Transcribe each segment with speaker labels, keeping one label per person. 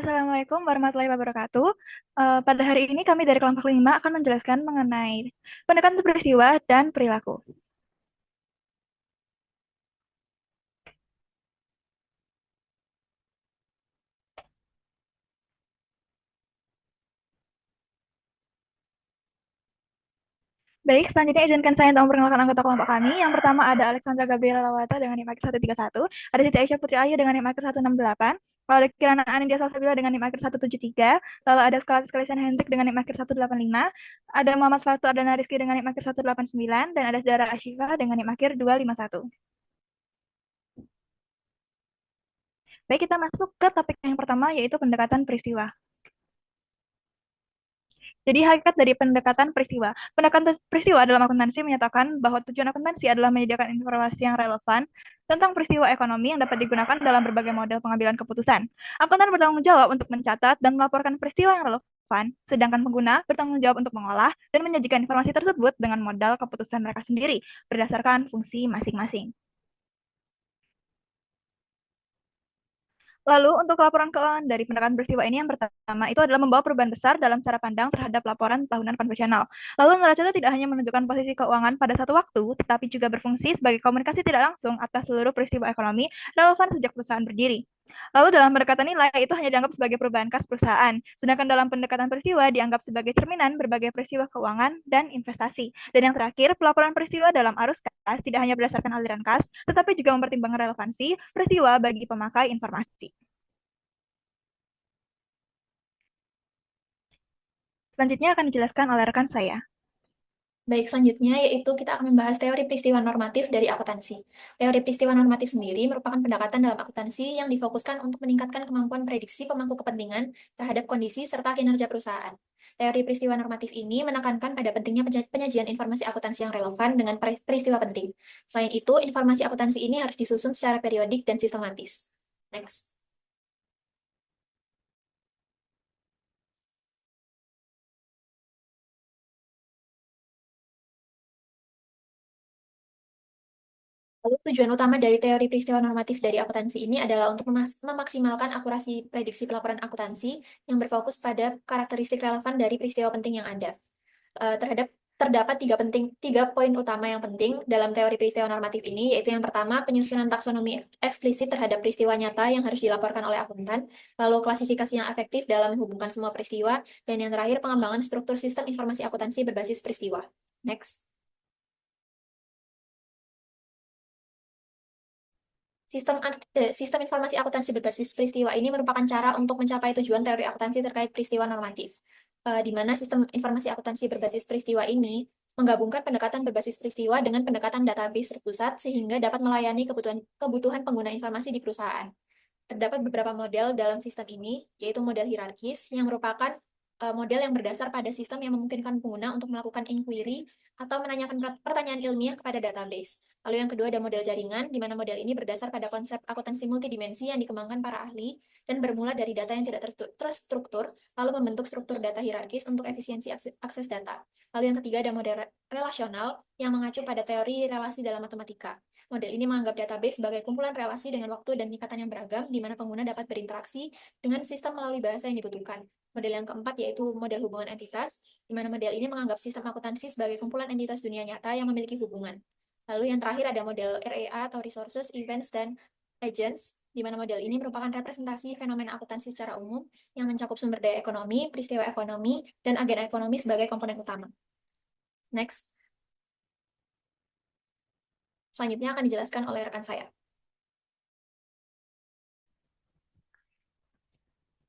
Speaker 1: Assalamualaikum warahmatullahi wabarakatuh. Pada hari ini kami dari kelompok 5 akan menjelaskan mengenai pendekatan peristiwa dan perilaku. Baik, selanjutnya izinkan saya untuk memperkenalkan anggota kelompok kami. Yang pertama ada Alexandra Gabriela Lawata dengan NIM akhir 131, ada Siti Aisyah Putri Ayu dengan NIM akhir 168, lalu ada Kirana Anindya Salsabila dengan NIM akhir 173, lalu ada Skalatis Kalisian Hendrik dengan NIM akhir 185, ada Muhammad Fatu Ardana Rizky dengan NIM akhir 189, dan ada Zara Ashifa dengan NIM akhir 251. Baik, kita masuk ke topik yang pertama, yaitu pendekatan peristiwa. Jadi hakikat dari pendekatan peristiwa. Pendekatan peristiwa dalam akuntansi menyatakan bahwa tujuan akuntansi adalah menyediakan informasi yang relevan tentang peristiwa ekonomi yang dapat digunakan dalam berbagai model pengambilan keputusan. Akuntan bertanggung jawab untuk mencatat dan melaporkan peristiwa yang relevan, sedangkan pengguna bertanggung jawab untuk mengolah dan menyajikan informasi tersebut dengan modal keputusan mereka sendiri berdasarkan fungsi masing-masing. Lalu, untuk laporan keuangan dari pendekatan peristiwa ini yang pertama itu adalah membawa perubahan besar dalam cara pandang terhadap laporan tahunan konvensional. Lalu, neraca itu tidak hanya menunjukkan posisi keuangan pada satu waktu, tetapi juga berfungsi sebagai komunikasi tidak langsung atas seluruh peristiwa ekonomi relevan sejak perusahaan berdiri. Lalu, dalam pendekatan nilai itu hanya dianggap sebagai perubahan kas perusahaan, sedangkan dalam pendekatan peristiwa dianggap sebagai cerminan berbagai peristiwa keuangan dan investasi. Dan yang terakhir, pelaporan peristiwa dalam arus kas tidak hanya berdasarkan aliran kas, tetapi juga mempertimbangkan relevansi peristiwa bagi pemakai informasi. Selanjutnya akan dijelaskan oleh rekan saya.
Speaker 2: Baik, selanjutnya yaitu kita akan membahas teori peristiwa normatif dari akuntansi. Teori peristiwa normatif sendiri merupakan pendekatan dalam akuntansi yang difokuskan untuk meningkatkan kemampuan prediksi pemangku kepentingan terhadap kondisi serta kinerja perusahaan. Teori peristiwa normatif ini menekankan pada pentingnya penyajian informasi akuntansi yang relevan dengan peristiwa penting. Selain itu, informasi akuntansi ini harus disusun secara periodik dan sistematis. Next. Lalu tujuan utama dari teori peristiwa normatif dari akuntansi ini adalah untuk memaksimalkan akurasi prediksi pelaporan akuntansi yang berfokus pada karakteristik relevan dari peristiwa penting yang ada. Terdapat tiga poin utama yang penting dalam teori peristiwa normatif ini, yaitu yang pertama, penyusunan taksonomi eksplisit terhadap peristiwa nyata yang harus dilaporkan oleh akuntan, lalu klasifikasi yang efektif dalam menghubungkan semua peristiwa, dan yang terakhir, pengembangan struktur sistem informasi akuntansi berbasis peristiwa. Next. Sistem informasi akuntansi berbasis peristiwa ini merupakan cara untuk mencapai tujuan teori akuntansi terkait peristiwa normatif, di mana sistem informasi akuntansi berbasis peristiwa ini menggabungkan pendekatan berbasis peristiwa dengan pendekatan database terpusat sehingga dapat melayani kebutuhan pengguna informasi di perusahaan. Terdapat beberapa model dalam sistem ini, yaitu model hierarkis, yang merupakan model yang berdasar pada sistem yang memungkinkan pengguna untuk melakukan inquiry atau menanyakan pertanyaan ilmiah kepada database. Lalu yang kedua ada model jaringan, di mana model ini berdasar pada konsep akuntansi multidimensi yang dikembangkan para ahli dan bermula dari data yang tidak terstruktur, lalu membentuk struktur data hierarkis untuk efisiensi akses data. Lalu yang ketiga ada model relasional yang mengacu pada teori relasi dalam matematika. Model ini menganggap database sebagai kumpulan relasi dengan waktu dan tingkatan yang beragam, di mana pengguna dapat berinteraksi dengan sistem melalui bahasa yang dibutuhkan. Model yang keempat yaitu model hubungan entitas, di mana model ini menganggap sistem akuntansi sebagai kumpulan entitas dunia nyata yang memiliki hubungan. Lalu yang terakhir ada model REA atau Resources, Events, dan Agents, di mana model ini merupakan representasi fenomena akuntansi secara umum yang mencakup sumber daya ekonomi, peristiwa ekonomi, dan agen ekonomi sebagai komponen utama. Next. Selanjutnya akan dijelaskan oleh rekan saya.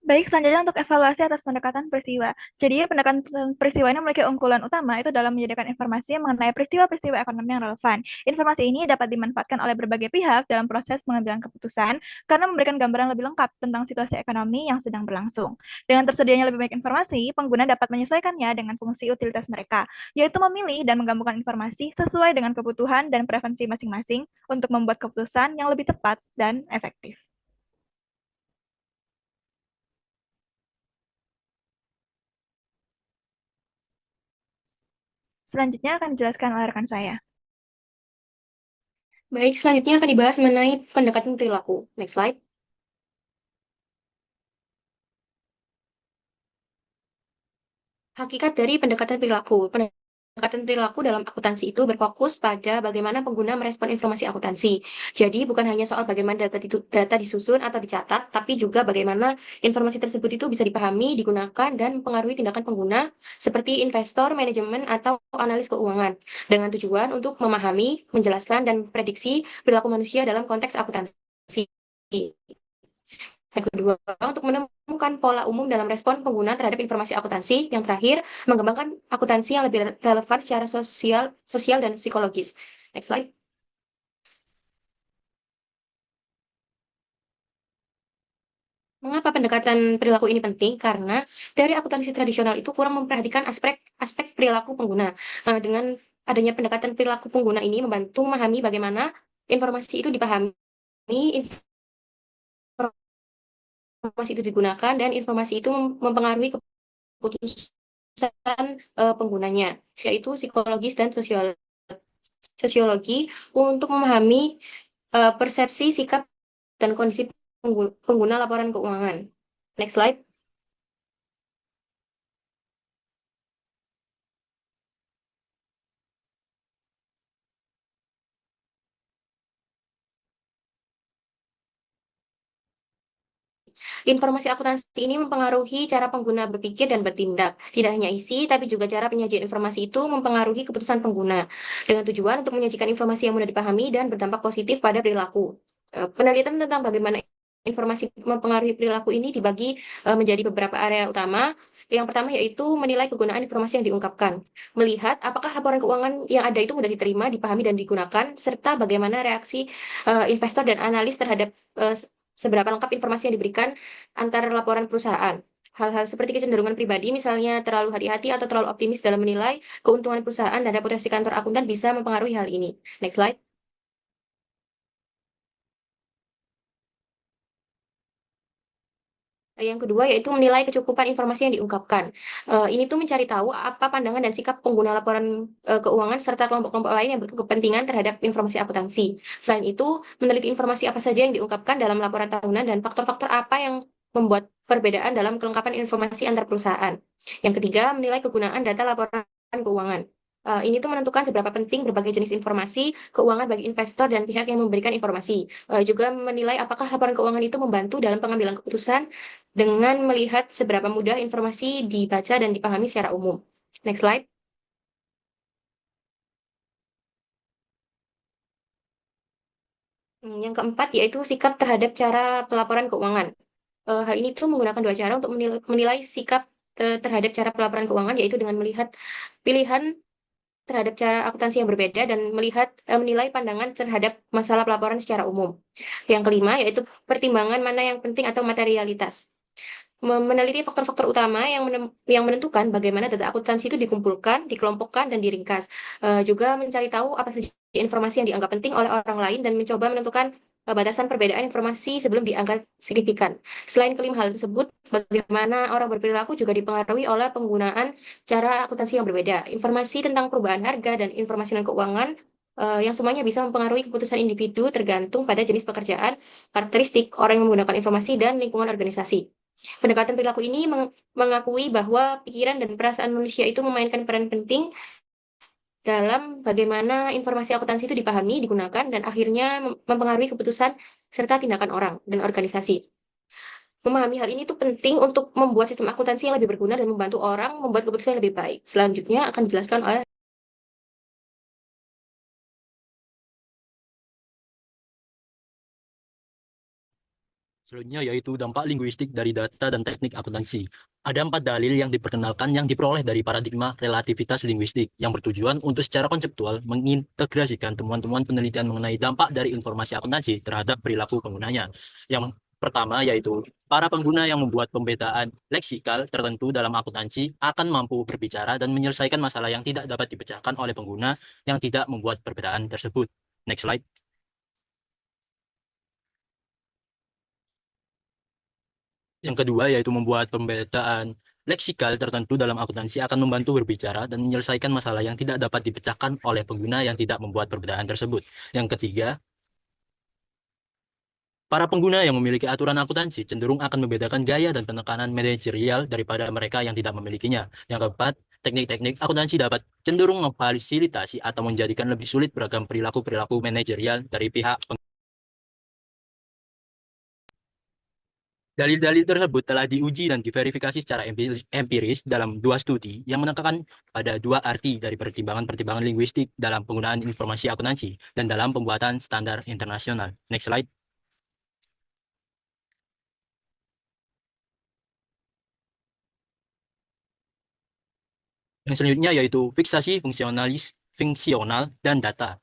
Speaker 1: Baik, selanjutnya untuk evaluasi atas pendekatan peristiwa. Jadi, pendekatan peristiwa ini memiliki unggulan utama itu dalam menyediakan informasi mengenai peristiwa-peristiwa ekonomi yang relevan. Informasi ini dapat dimanfaatkan oleh berbagai pihak dalam proses pengambilan keputusan karena memberikan gambaran lebih lengkap tentang situasi ekonomi yang sedang berlangsung. Dengan tersedianya lebih banyak informasi, pengguna dapat menyesuaikannya dengan fungsi utilitas mereka, yaitu memilih dan menggabungkan informasi sesuai dengan kebutuhan dan preferensi masing-masing untuk membuat keputusan yang lebih tepat dan efektif. Selanjutnya akan dijelaskan oleh rekan saya.
Speaker 3: Baik, selanjutnya akan dibahas mengenai pendekatan perilaku. Next slide. Hakikat dari pendekatan perilaku. Pendekatan perilaku dalam akuntansi itu berfokus pada bagaimana pengguna merespon informasi akuntansi. Jadi bukan hanya soal bagaimana data disusun atau dicatat, tapi juga bagaimana informasi tersebut itu bisa dipahami, digunakan, dan mempengaruhi tindakan pengguna seperti investor, manajemen, atau analis keuangan. Dengan tujuan untuk memahami, menjelaskan, dan prediksi perilaku manusia dalam konteks akuntansi. Yang kedua, untuk menemukan pola umum dalam respon pengguna terhadap informasi akuntansi. Yang terakhir, mengembangkan akuntansi yang lebih relevan secara sosial dan psikologis. Next slide. Mengapa pendekatan perilaku ini penting? Karena dari akuntansi tradisional itu kurang memperhatikan aspek perilaku pengguna. Dengan adanya pendekatan perilaku pengguna ini membantu memahami bagaimana informasi itu dipahami, informasi itu digunakan, dan informasi itu mempengaruhi keputusan penggunanya, yaitu psikologis dan sosiologi untuk memahami persepsi, sikap, dan kondisi pengguna laporan keuangan. Next slide. Informasi akuntansi ini mempengaruhi cara pengguna berpikir dan bertindak. Tidak hanya isi, tapi juga cara penyajian informasi itu mempengaruhi keputusan pengguna. Dengan tujuan untuk menyajikan informasi yang mudah dipahami dan berdampak positif pada perilaku. Penelitian tentang bagaimana informasi mempengaruhi perilaku ini dibagi menjadi beberapa area utama. Yang pertama yaitu menilai kegunaan informasi yang diungkapkan. Melihat apakah laporan keuangan yang ada itu mudah diterima, dipahami, dan digunakan, serta bagaimana reaksi investor dan analis terhadap seberapa lengkap informasi yang diberikan antar laporan perusahaan. Hal-hal seperti kecenderungan pribadi, misalnya terlalu hati-hati atau terlalu optimis dalam menilai keuntungan perusahaan dan reputasi kantor akuntan bisa mempengaruhi hal ini. Next slide. Yang kedua yaitu menilai kecukupan informasi yang diungkapkan. Ini tuh mencari tahu apa pandangan dan sikap pengguna laporan keuangan serta kelompok-kelompok lain yang berkepentingan terhadap informasi akuntansi. Selain itu, meneliti informasi apa saja yang diungkapkan dalam laporan tahunan dan faktor-faktor apa yang membuat perbedaan dalam kelengkapan informasi antar perusahaan. Yang ketiga, menilai kegunaan data laporan keuangan. Ini tuh menentukan seberapa penting berbagai jenis informasi keuangan bagi investor dan pihak yang memberikan informasi. Juga menilai apakah laporan keuangan itu membantu dalam pengambilan keputusan dengan melihat seberapa mudah informasi dibaca dan dipahami secara umum. Next slide. Yang keempat yaitu sikap terhadap cara pelaporan keuangan. Hal ini tuh menggunakan dua cara untuk menilai sikap terhadap cara pelaporan keuangan, yaitu dengan melihat pilihan terhadap cara akuntansi yang berbeda dan menilai pandangan terhadap masalah pelaporan secara umum. Yang kelima yaitu pertimbangan mana yang penting atau materialitas. Meneliti faktor-faktor utama yang menentukan bagaimana data akuntansi itu dikumpulkan, dikelompokkan, dan diringkas. Juga mencari tahu apa saja informasi yang dianggap penting oleh orang lain dan mencoba menentukan batasan perbedaan informasi sebelum dianggap signifikan. Selain kelima hal tersebut, bagaimana orang berperilaku juga dipengaruhi oleh penggunaan cara akuntansi yang berbeda. Informasi tentang perubahan harga dan informasi tentang keuangan yang semuanya bisa mempengaruhi keputusan individu tergantung pada jenis pekerjaan, karakteristik orang yang menggunakan informasi, dan lingkungan organisasi. Pendekatan perilaku ini mengakui bahwa pikiran dan perasaan manusia itu memainkan peran penting dalam bagaimana informasi akuntansi itu dipahami, digunakan, dan akhirnya mempengaruhi keputusan serta tindakan orang dan organisasi. Memahami hal ini tuh penting untuk membuat sistem akuntansi yang lebih berguna dan membantu orang membuat keputusan yang lebih baik. Selanjutnya akan dijelaskan oleh
Speaker 4: Selanjutnya yaitu dampak linguistik dari data dan teknik akuntansi. Ada 4 dalil yang diperkenalkan yang diperoleh dari paradigma relativitas linguistik yang bertujuan untuk secara konseptual mengintegrasikan temuan-temuan penelitian mengenai dampak dari informasi akuntansi terhadap perilaku penggunanya. Yang pertama yaitu para pengguna yang membuat pembedahan leksikal tertentu dalam akuntansi akan mampu berbicara dan menyelesaikan masalah yang tidak dapat dipecahkan oleh pengguna yang tidak membuat perbedaan tersebut. Next slide. Yang kedua yaitu membuat pembedahan leksikal tertentu dalam akuntansi akan membantu berbicara dan menyelesaikan masalah yang tidak dapat dipecahkan oleh pengguna yang tidak membuat perbedaan tersebut. Yang ketiga, Para pengguna yang memiliki aturan akuntansi cenderung akan membedakan gaya dan penekanan manajerial daripada mereka yang tidak memilikinya. Yang keempat, teknik-teknik akuntansi dapat cenderung memfasilitasi atau menjadikan lebih sulit beragam perilaku-perilaku manajerial dari pihak. Dalil-dalil tersebut telah diuji dan diverifikasi secara empiris dalam dua studi yang menekankan pada dua arti dari pertimbangan-pertimbangan linguistik dalam penggunaan informasi akuntansi dan dalam pembuatan standar internasional. Next slide. Yang selanjutnya yaitu fiksasi fungsional dan data.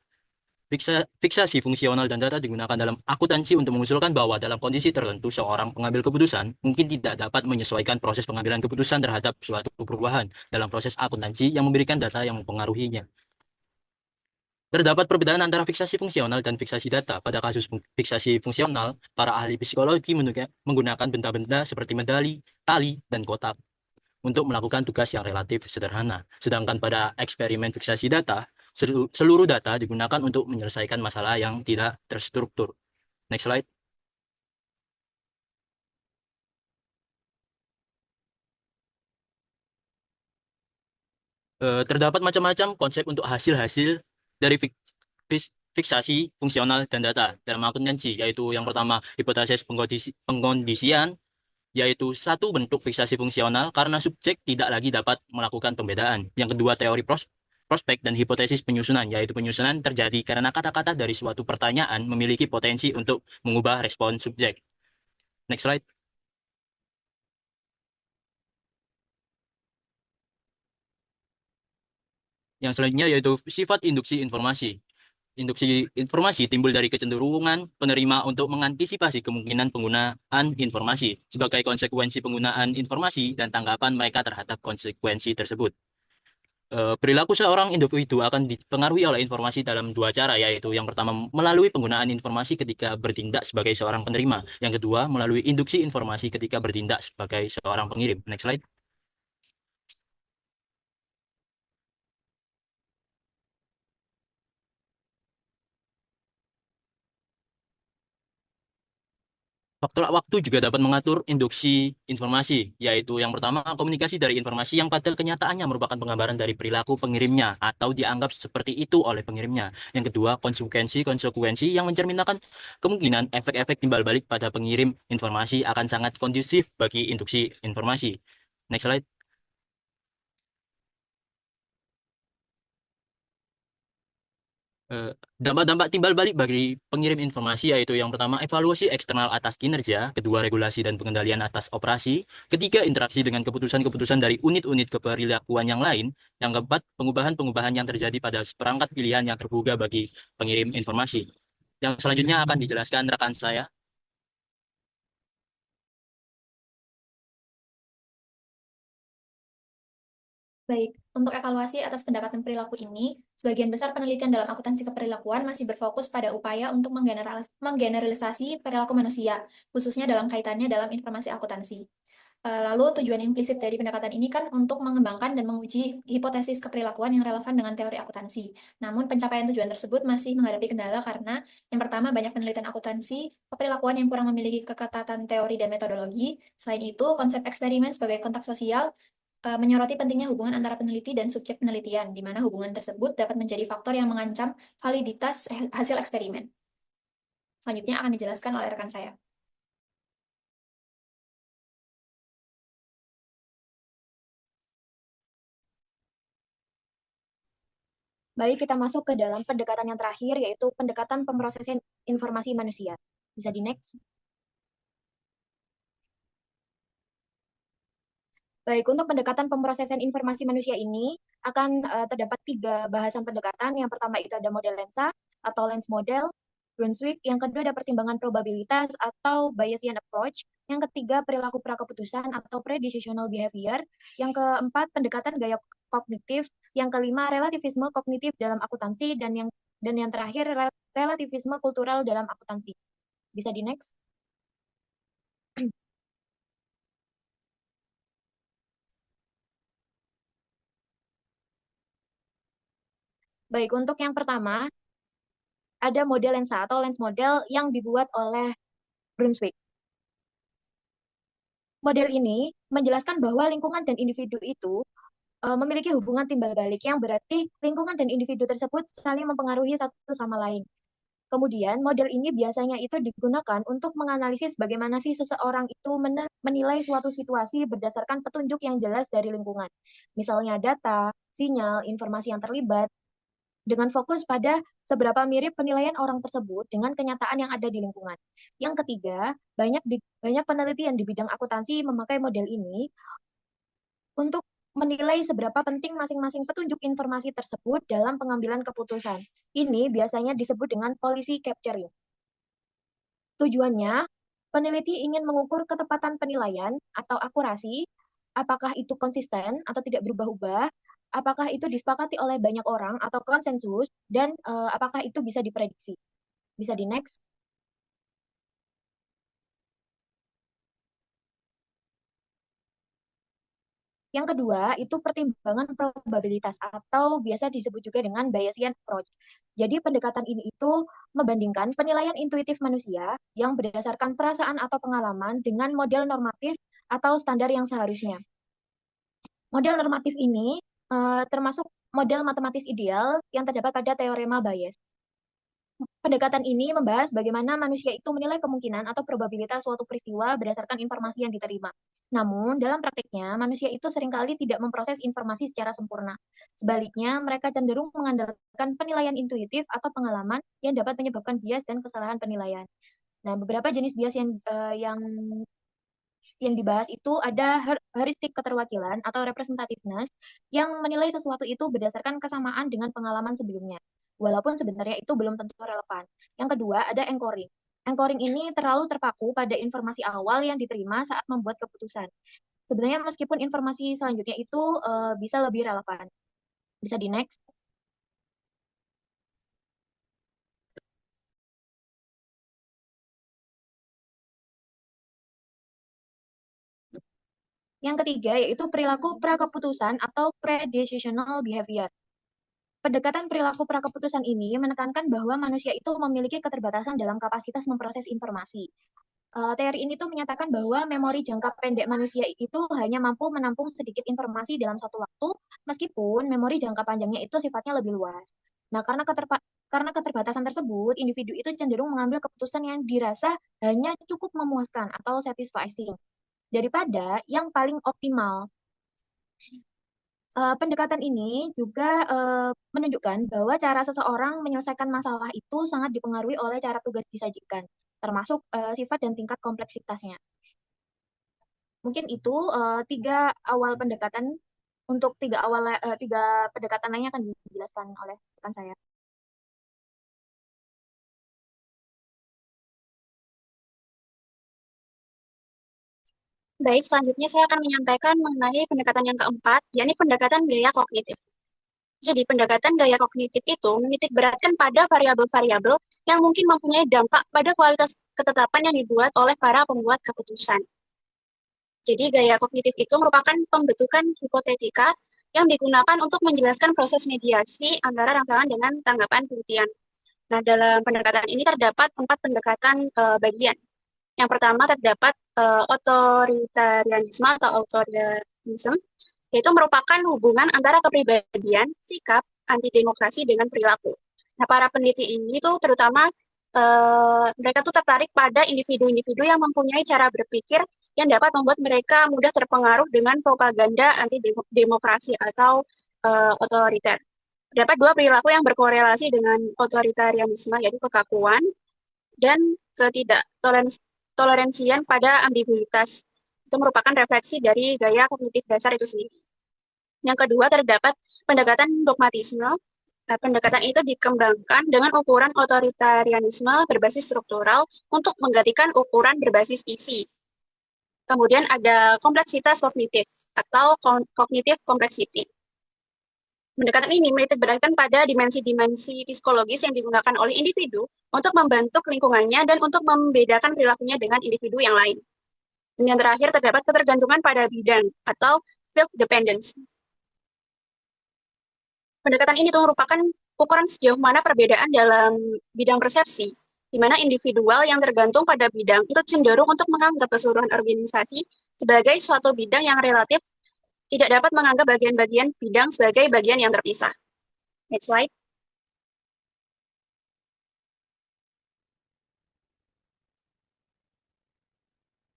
Speaker 4: Fiksasi fungsional dan data digunakan dalam akuntansi untuk mengusulkan bahwa dalam kondisi tertentu seorang pengambil keputusan mungkin tidak dapat menyesuaikan proses pengambilan keputusan terhadap suatu perubahan dalam proses akuntansi yang memberikan data yang mempengaruhinya. Terdapat perbedaan antara fiksasi fungsional dan fiksasi data. Pada kasus fiksasi fungsional, para ahli psikologi menggunakan benda-benda seperti medali, tali, dan kotak untuk melakukan tugas yang relatif sederhana. Sedangkan pada eksperimen fiksasi data, seluruh data digunakan untuk menyelesaikan masalah yang tidak terstruktur. Next slide. Terdapat macam-macam konsep untuk hasil-hasil dari fiksasi fungsional dan data dalam akuntansi, yaitu yang pertama hipotesis pengkondisian, yaitu satu bentuk fiksasi fungsional karena subjek tidak lagi dapat melakukan pembedaan. Yang kedua teori prospek dan hipotesis penyusunan, yaitu penyusunan terjadi karena kata-kata dari suatu pertanyaan memiliki potensi untuk mengubah respon subjek. Next slide. Yang selanjutnya yaitu sifat induksi informasi. Induksi informasi timbul dari kecenderungan penerima untuk mengantisipasi kemungkinan penggunaan informasi sebagai konsekuensi penggunaan informasi dan tanggapan mereka terhadap konsekuensi tersebut. Perilaku seorang individu akan dipengaruhi oleh informasi dalam dua cara, yaitu yang pertama melalui penggunaan informasi ketika bertindak sebagai seorang penerima, yang kedua melalui induksi informasi ketika bertindak sebagai seorang pengirim. Next slide. Faktor waktu juga dapat mengatur induksi informasi, yaitu yang pertama komunikasi dari informasi yang pada kenyataannya merupakan penggambaran dari perilaku pengirimnya atau dianggap seperti itu oleh pengirimnya. Yang kedua, konsekuensi yang mencerminkan kemungkinan efek-efek timbal balik pada pengirim informasi akan sangat kondusif bagi induksi informasi. Next slide. Dampak-dampak timbal balik bagi pengirim informasi yaitu yang pertama evaluasi eksternal atas kinerja, kedua regulasi dan pengendalian atas operasi, ketiga interaksi dengan keputusan-keputusan dari unit-unit keperilakuan yang lain, yang keempat pengubahan-pengubahan yang terjadi pada seperangkat pilihan yang terbuka bagi pengirim informasi. Yang selanjutnya akan dijelaskan rekan saya.
Speaker 2: Baik, untuk evaluasi atas pendekatan perilaku ini, sebagian besar penelitian dalam akuntansi keperilakuan masih berfokus pada upaya untuk menggeneralisasi perilaku manusia, khususnya dalam kaitannya dalam informasi akuntansi. Lalu tujuan implisit dari pendekatan ini kan untuk mengembangkan dan menguji hipotesis keperilakuan yang relevan dengan teori akuntansi. Namun pencapaian tujuan tersebut masih menghadapi kendala karena yang pertama banyak penelitian akuntansi keperilakuan yang kurang memiliki keketatan teori dan metodologi. Selain itu, konsep eksperimen sebagai kontak sosial menyoroti pentingnya hubungan antara peneliti dan subjek penelitian, di mana hubungan tersebut dapat menjadi faktor yang mengancam validitas hasil eksperimen. Selanjutnya akan dijelaskan oleh rekan saya.
Speaker 5: Baik, kita masuk ke dalam pendekatan yang terakhir, yaitu pendekatan pemrosesan informasi manusia. Bisa di next. Baik, untuk pendekatan pemrosesan informasi manusia ini akan terdapat 3 bahasan pendekatan. Yang pertama itu ada model lensa atau lens model, Brunswick. Yang kedua ada pertimbangan probabilitas atau Bayesian approach. Yang ketiga perilaku prakeputusan atau pre-decisional behavior. Yang keempat pendekatan gaya kognitif. Yang kelima relativisme kognitif dalam akuntansi dan yang terakhir relativisme kultural dalam akuntansi. Bisa di next. Baik, untuk yang pertama, ada model lensa atau lens model yang dibuat oleh Brunswick. Model ini menjelaskan bahwa lingkungan dan individu itu memiliki hubungan timbal balik yang berarti lingkungan dan individu tersebut saling mempengaruhi satu sama lain. Kemudian model ini biasanya itu digunakan untuk menganalisis bagaimana sih seseorang itu menilai suatu situasi berdasarkan petunjuk yang jelas dari lingkungan. Misalnya data, sinyal, informasi yang terlibat, dengan fokus pada seberapa mirip penilaian orang tersebut dengan kenyataan yang ada di lingkungan. Yang ketiga, banyak penelitian di bidang akuntansi memakai model ini untuk menilai seberapa penting masing-masing petunjuk informasi tersebut dalam pengambilan keputusan. Ini biasanya disebut dengan policy capturing. Tujuannya, peneliti ingin mengukur ketepatan penilaian atau akurasi, apakah itu konsisten atau tidak berubah-ubah, apakah itu disepakati oleh banyak orang atau konsensus, dan apakah itu bisa diprediksi. Bisa di next. Yang kedua, itu pertimbangan probabilitas atau biasa disebut juga dengan Bayesian approach. Jadi pendekatan ini itu membandingkan penilaian intuitif manusia yang berdasarkan perasaan atau pengalaman dengan model normatif atau standar yang seharusnya. Model normatif ini termasuk model matematis ideal yang terdapat pada teorema Bayes. Pendekatan ini membahas bagaimana manusia itu menilai kemungkinan atau probabilitas suatu peristiwa berdasarkan informasi yang diterima. Namun, dalam praktiknya, manusia itu seringkali tidak memproses informasi secara sempurna. Sebaliknya, mereka cenderung mengandalkan penilaian intuitif atau pengalaman yang dapat menyebabkan bias dan kesalahan penilaian. Nah, beberapa jenis bias yang dibahas itu ada heuristik keterwakilan atau representativeness yang menilai sesuatu itu berdasarkan kesamaan dengan pengalaman sebelumnya, walaupun sebenarnya itu belum tentu relevan. Yang kedua ada anchoring. Anchoring ini terlalu terpaku pada informasi awal yang diterima saat membuat keputusan. Sebenarnya meskipun informasi selanjutnya itu bisa lebih relevan. Bisa di next. Yang ketiga yaitu perilaku prakeputusan atau pre-decisional behavior. Pendekatan perilaku prakeputusan ini menekankan bahwa manusia itu memiliki keterbatasan dalam kapasitas memproses informasi. Teori ini tuh menyatakan bahwa memori jangka pendek manusia itu hanya mampu menampung sedikit informasi dalam satu waktu, meskipun memori jangka panjangnya itu sifatnya lebih luas. Nah, karena keterbatasan tersebut, individu itu cenderung mengambil keputusan yang dirasa hanya cukup memuaskan atau satisfying daripada yang paling optimal. Pendekatan ini juga menunjukkan bahwa cara seseorang menyelesaikan masalah itu sangat dipengaruhi oleh cara tugas disajikan, termasuk sifat dan tingkat kompleksitasnya. Mungkin itu tiga awal pendekatan. Untuk tiga pendekatan lainnya akan dijelaskan oleh rekan saya.
Speaker 6: Baik, selanjutnya saya akan menyampaikan mengenai pendekatan yang keempat, yakni pendekatan gaya kognitif. Jadi, pendekatan gaya kognitif itu menitik beratkan pada variabel-variabel yang mungkin mempunyai dampak pada kualitas ketetapan yang dibuat oleh para pembuat keputusan. Jadi, gaya kognitif itu merupakan pembentukan hipotetika yang digunakan untuk menjelaskan proses mediasi antara rangsangan dengan tanggapan penelitian. Nah, dalam pendekatan ini terdapat 4 pendekatan bagian. Yang pertama terdapat otoritarianisme atau authoritarianism, yaitu merupakan hubungan antara kepribadian, sikap, anti-demokrasi dengan perilaku. Nah, para peneliti ini tuh terutama mereka tuh tertarik pada individu-individu yang mempunyai cara berpikir yang dapat membuat mereka mudah terpengaruh dengan propaganda anti-demokrasi atau otoriter. Terdapat 2 perilaku yang berkorelasi dengan otoritarianisme, yaitu kekakuan dan ketidaktoleransian pada ambiguitas. Itu merupakan refleksi dari gaya kognitif dasar itu sendiri. Yang kedua, terdapat pendekatan dogmatisme. Nah, pendekatan itu dikembangkan dengan ukuran otoritarianisme berbasis struktural untuk menggantikan ukuran berbasis isi. Kemudian ada kompleksitas kognitif atau cognitive complexity. Pendekatan ini menitik beratkan pada dimensi-dimensi psikologis yang digunakan oleh individu untuk membentuk lingkungannya dan untuk membedakan perilakunya dengan individu yang lain. Dan yang terakhir terdapat ketergantungan pada bidang atau field dependence. Pendekatan ini tuh merupakan ukuran sejauh mana perbedaan dalam bidang persepsi di mana individual yang tergantung pada bidang itu cenderung untuk menganggap keseluruhan organisasi sebagai suatu bidang yang relatif tidak dapat menganggap bagian-bagian bidang sebagai bagian yang terpisah. Next slide.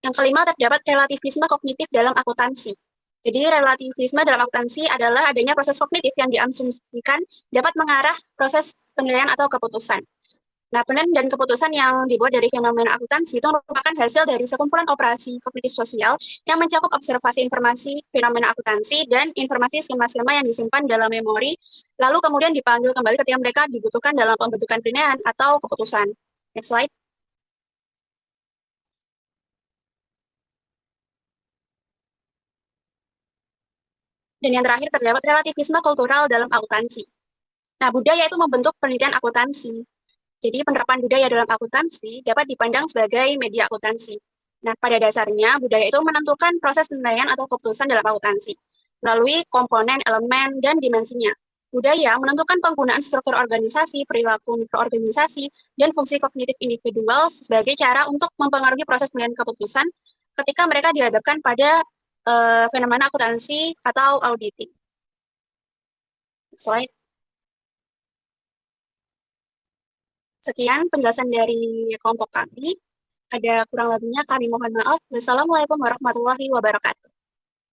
Speaker 6: Yang kelima, terdapat relativisme kognitif dalam akuntansi. Jadi, relativisme dalam akuntansi adalah adanya proses kognitif yang diasumsikan dapat mengarah proses penilaian atau keputusan. Nah, penilaian dan keputusan yang dibuat dari fenomena akuntansi itu merupakan hasil dari sekumpulan operasi kognitif sosial yang mencakup observasi informasi fenomena akuntansi dan informasi skema-skema yang disimpan dalam memori, lalu kemudian dipanggil kembali ketika mereka dibutuhkan dalam pembentukan penilaian atau keputusan. Next slide. Dan yang terakhir terdapat relativisme kultural dalam akuntansi. Nah, budaya itu membentuk penelitian akuntansi. Jadi penerapan budaya dalam akuntansi dapat dipandang sebagai media akuntansi. Nah, pada dasarnya budaya itu menentukan proses penilaian atau keputusan dalam akuntansi melalui komponen, elemen, dan dimensinya. Budaya menentukan penggunaan struktur organisasi, perilaku mikroorganisasi, dan fungsi kognitif individual sebagai cara untuk mempengaruhi proses penilaian keputusan ketika mereka dihadapkan pada fenomena akuntansi atau auditing. Slide. Sekian penjelasan dari kelompok kami. Ada kurang lebihnya kami mohon maaf. Wassalamualaikum warahmatullahi wabarakatuh.